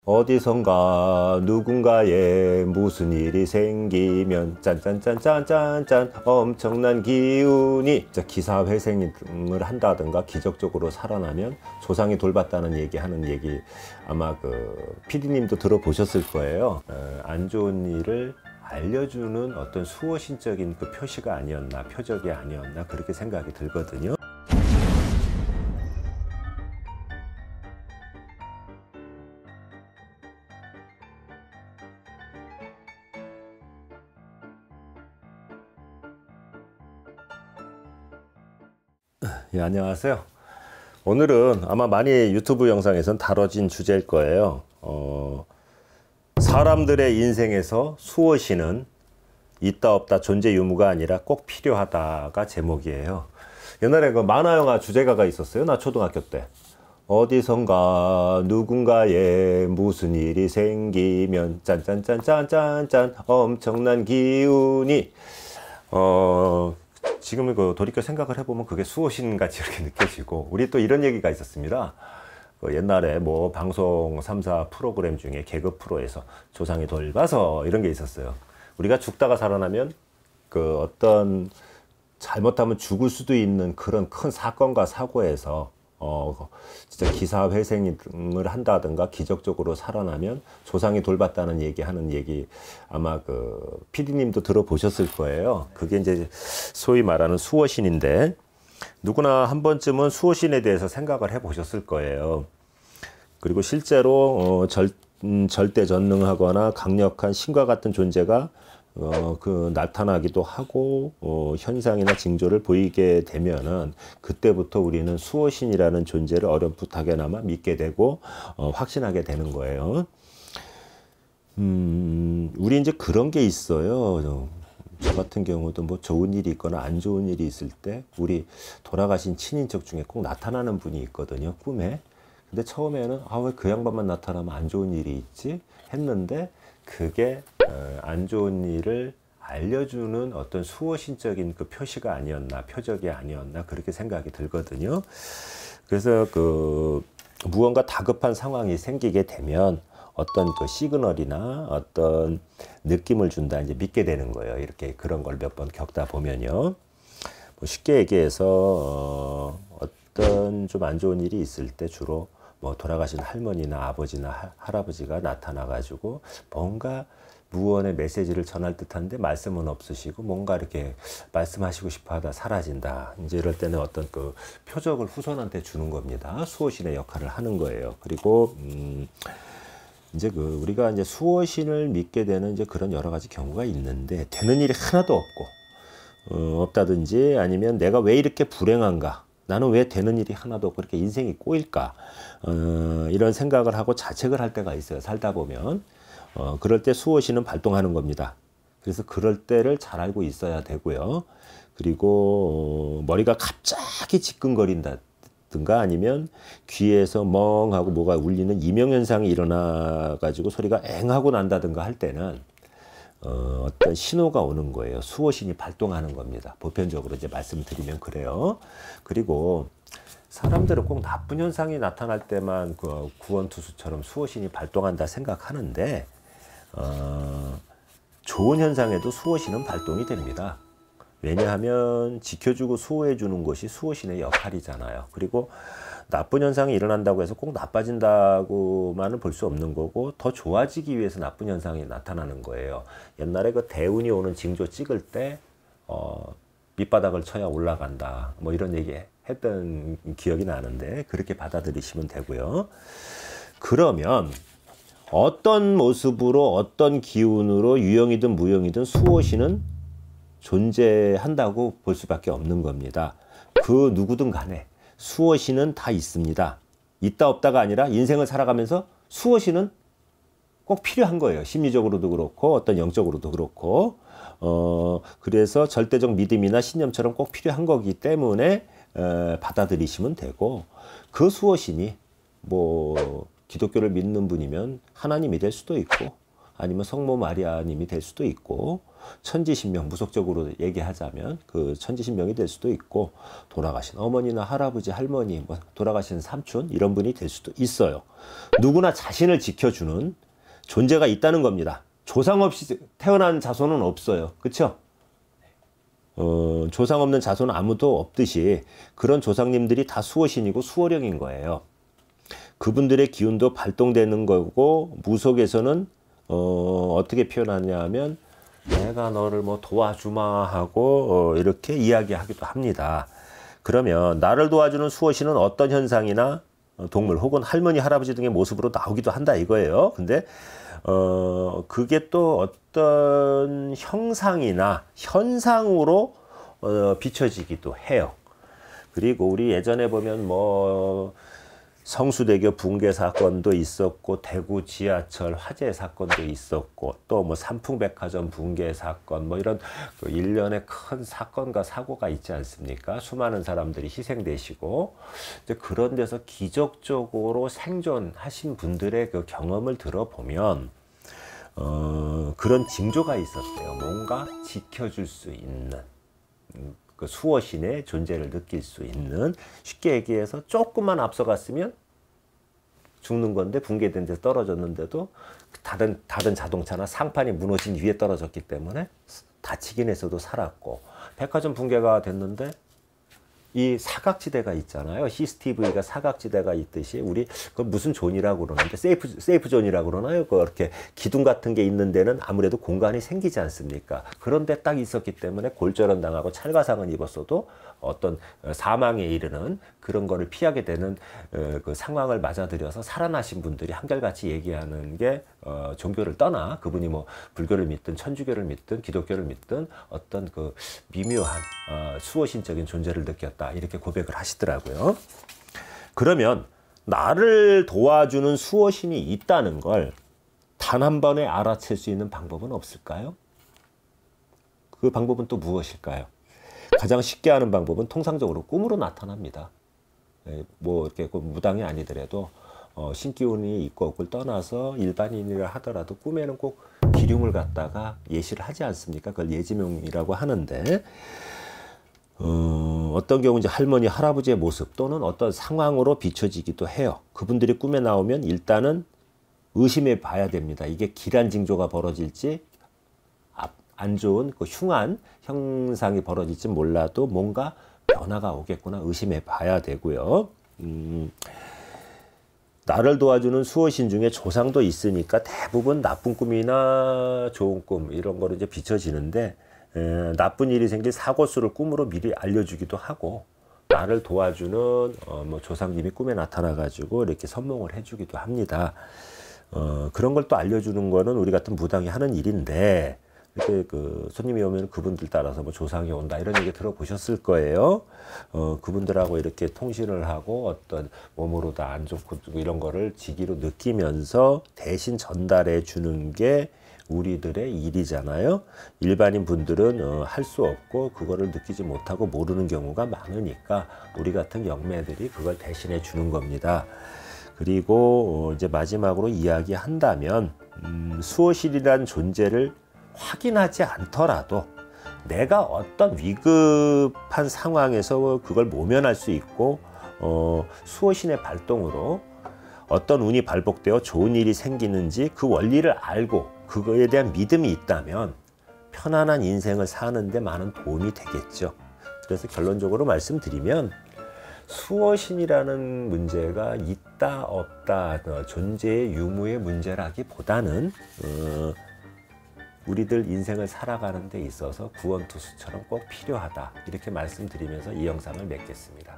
어디선가 누군가에 무슨 일이 생기면 짠짠짠짠짠짠 엄청난 기운이 기사회생을 한다든가 기적적으로 살아나면 조상이 돌봤다는 얘기하는 얘기 아마 그 PD님도 들어보셨을 거예요. 안 좋은 일을 알려주는 어떤 수호신적인 그 표시가 아니었나, 표적이 아니었나 그렇게 생각이 들거든요. 예, 안녕하세요. 오늘은 아마 많이 유튜브 영상에선 다뤄진 주제일 거예요. 사람들의 인생에서 수호신은 있다 없다 존재 유무가 아니라 꼭 필요하다가 제목이에요. 옛날에 그 만화 영화 주제가가 있었어요. 나 초등학교 때. 어디선가 누군가에 무슨 일이 생기면 짠짠짠짠짠짠 엄청난 기운이 지금 그 돌이켜 생각을 해보면 그게 수호신 같이 이렇게 느껴지고, 우리 또 이런 얘기가 있었습니다. 그 옛날에 뭐 방송 3사 프로그램 중에 개그 프로에서 조상이 돌봐서 이런 게 있었어요. 우리가 죽다가 살아나면 그 어떤 잘못하면 죽을 수도 있는 그런 큰 사건과 사고에서 진짜 기사회생을 한다든가 기적적으로 살아나면 조상이 돌봤다는 얘기하는 얘기 아마 그 PD님도 들어보셨을 거예요. 그게 이제 소위 말하는 수호신인데, 누구나 한 번쯤은 수호신에 대해서 생각을 해 보셨을 거예요. 그리고 실제로 절대전능하거나 강력한 신과 같은 존재가 나타나기도 하고 현상이나 징조를 보이게 되면은 그때부터 우리는 수호신이라는 존재를 어렴풋하게나마 믿게 되고 확신하게 되는 거예요. 우리 이제 그런 게 있어요. 저 같은 경우도 뭐 좋은 일이 있거나 안 좋은 일이 있을 때 우리 돌아가신 친인척 중에 꼭 나타나는 분이 있거든요, 꿈에. 근데 처음에는 왜 그 양반만 나타나면 안 좋은 일이 있지 했는데, 그게 안 좋은 일을 알려주는 어떤 수호신적인 그 표시가 아니었나, 표적이 아니었나 그렇게 생각이 들거든요. 그래서 그 무언가 다급한 상황이 생기게 되면 어떤 그 시그널이나 어떤 느낌을 준다 이제 믿게 되는 거예요. 이렇게 그런 걸 몇 번 겪다 보면요. 뭐 쉽게 얘기해서 어떤 좀 안 좋은 일이 있을 때 주로 뭐 돌아가신 할머니나 아버지나 할아버지가 나타나 가지고 뭔가 무언의 메시지를 전할 듯한데 말씀은 없으시고 뭔가 이렇게 말씀하시고 싶어 하다 사라진다. 이제 이럴 때는 어떤 그 표적을 후손한테 주는 겁니다. 수호신의 역할을 하는 거예요. 그리고 이제 그 우리가 이제 수호신을 믿게 되는 이제 그런 여러 가지 경우가 있는데, 되는 일이 하나도 없고 없다든지, 아니면 내가 왜 이렇게 불행한가, 나는 왜 되는 일이 하나도 없고 이렇게 인생이 꼬일까, 이런 생각을 하고 자책을 할 때가 있어요, 살다 보면. 그럴 때 수호신은 발동하는 겁니다. 그래서 그럴 때를 잘 알고 있어야 되고요. 그리고 머리가 갑자기 지끈거린다든가, 아니면 귀에서 멍하고 뭐가 울리는 이명현상이 일어나 가지고 소리가 앵하고 난다든가 할 때는 어떤 신호가 오는 거예요. 수호신이 발동하는 겁니다. 보편적으로 이제 말씀드리면 그래요. 그리고 사람들은 꼭 나쁜 현상이 나타날 때만 그 구원투수처럼 수호신이 발동한다 생각하는데, 좋은 현상에도 수호신은 발동이 됩니다. 왜냐하면 지켜주고 수호해 주는 것이 수호신의 역할이잖아요. 그리고 나쁜 현상이 일어난다고 해서 꼭 나빠진다고만은 볼 수 없는 거고, 더 좋아지기 위해서 나쁜 현상이 나타나는 거예요. 옛날에 그 대운이 오는 징조 찍을 때 밑바닥을 쳐야 올라간다, 뭐 이런 얘기 했던 기억이 나는데, 그렇게 받아들이시면 되고요. 그러면 어떤 모습으로 어떤 기운으로 유형이든 무형이든 수호신은 존재한다고 볼 수밖에 없는 겁니다. 그 누구든 간에 수호신은 다 있습니다. 있다 없다가 아니라 인생을 살아가면서 수호신은 꼭 필요한 거예요. 심리적으로도 그렇고 어떤 영적으로도 그렇고. 그래서 절대적 믿음이나 신념처럼 꼭 필요한 거기 때문에 받아들이시면 되고, 그 수호신이 뭐 기독교를 믿는 분이면 하나님이 될 수도 있고, 아니면 성모 마리아님이 될 수도 있고, 천지신명, 무속적으로 얘기하자면 그 천지신명이 될 수도 있고, 돌아가신 어머니나 할아버지, 할머니, 뭐 돌아가신 삼촌 이런 분이 될 수도 있어요. 누구나 자신을 지켜주는 존재가 있다는 겁니다. 조상 없이 태어난 자손은 없어요. 그렇죠? 조상 없는 자손은 아무도 없듯이 그런 조상님들이 다 수호신이고 수호령인 거예요. 그분들의 기운도 발동되는 거고, 무속에서는 어떻게 표현하냐 하면 내가 너를 뭐 도와주마 하고 이렇게 이야기하기도 합니다. 그러면 나를 도와주는 수호신은 어떤 현상이나 동물 혹은 할머니, 할아버지 등의 모습으로 나오기도 한다 이거예요. 근데 그게 또 어떤 형상이나 현상으로 비춰지기도 해요. 그리고 우리 예전에 보면 뭐 성수대교 붕괴 사건도 있었고, 대구 지하철 화재 사건도 있었고, 또 뭐 삼풍백화점 붕괴 사건, 뭐 이런 그 일련의 큰 사건과 사고가 있지 않습니까? 수많은 사람들이 희생되시고, 이제 그런 데서 기적적으로 생존하신 분들의 그 경험을 들어보면 그런 징조가 있었대요. 뭔가 지켜줄 수 있는, 그 수호신의 존재를 느낄 수 있는, 쉽게 얘기해서 조금만 앞서갔으면 죽는 건데 붕괴된 데서 떨어졌는데도 다른 자동차나 상판이 무너진 위에 떨어졌기 때문에 다치긴 했어도 살았고, 백화점 붕괴가 됐는데 이 사각지대가 있잖아요. CCTV가 사각지대가 있듯이, 우리 그 무슨 존이라고 그러는데, 세이프 존이라고 그러나요? 그렇게 기둥 같은 게 있는 데는 아무래도 공간이 생기지 않습니까? 그런데 딱 있었기 때문에 골절은 당하고 찰과상은 입었어도 어떤 사망에 이르는 그런 거를 피하게 되는 그 상황을 맞아들여서 살아나신 분들이 한결같이 얘기하는 게, 종교를 떠나 그분이 뭐 불교를 믿든 천주교를 믿든 기독교를 믿든 어떤 그 미묘한 수호신적인 존재를 느꼈다, 이렇게 고백을 하시더라고요. 그러면 나를 도와주는 수호신이 있다는 걸 단 한 번에 알아챌 수 있는 방법은 없을까요? 그 방법은 또 무엇일까요? 가장 쉽게 하는 방법은 통상적으로 꿈으로 나타납니다. 뭐 이렇게 무당이 아니더라도 신기운이 있고 없고를 떠나서 일반인이라 하더라도 꿈에는 꼭 기륭을 갖다가 예시를 하지 않습니까? 그걸 예지명이라고 하는데, 어떤 경우 이제 할머니, 할아버지의 모습 또는 어떤 상황으로 비춰지기도 해요. 그분들이 꿈에 나오면 일단은 의심해 봐야 됩니다. 이게 기란 징조가 벌어질지, 안 좋은 그 흉한 형상이 벌어질지 몰라도 뭔가 변화가 오겠구나 의심해 봐야 되고요. 나를 도와주는 수호신 중에 조상도 있으니까 대부분 나쁜 꿈이나 좋은 꿈 이런 거로 이제 비춰지는데, 나쁜 일이 생길 사고수를 꿈으로 미리 알려주기도 하고, 나를 도와주는 뭐 조상님이 꿈에 나타나 가지고 이렇게 선몽을 해주기도 합니다. 그런 걸 또 알려주는 거는 우리 같은 무당이 하는 일인데, 이렇게 그 손님이 오면 그분들 따라서 뭐 조상이 온다 이런 얘기 들어보셨을 거예요. 그분들하고 이렇게 통신을 하고 어떤 몸으로 다 안 좋고 이런 거를 지기로 느끼면서 대신 전달해 주는 게 우리들의 일이잖아요. 일반인 분들은 할 수 없고 그거를 느끼지 못하고 모르는 경우가 많으니까 우리 같은 영매들이 그걸 대신해 주는 겁니다. 그리고 이제 마지막으로 이야기한다면, 수호실이라는 존재를 확인하지 않더라도 내가 어떤 위급한 상황에서 그걸 모면할 수 있고, 수호신의 발동으로 어떤 운이 발복되어 좋은 일이 생기는지 그 원리를 알고 그거에 대한 믿음이 있다면 편안한 인생을 사는데 많은 도움이 되겠죠. 그래서 결론적으로 말씀드리면, 수호신이라는 문제가 있다 없다 존재의 유무의 문제라기보다는 우리들 인생을 살아가는 데 있어서 구원투수처럼 꼭 필요하다, 이렇게 말씀드리면서 이 영상을 맺겠습니다.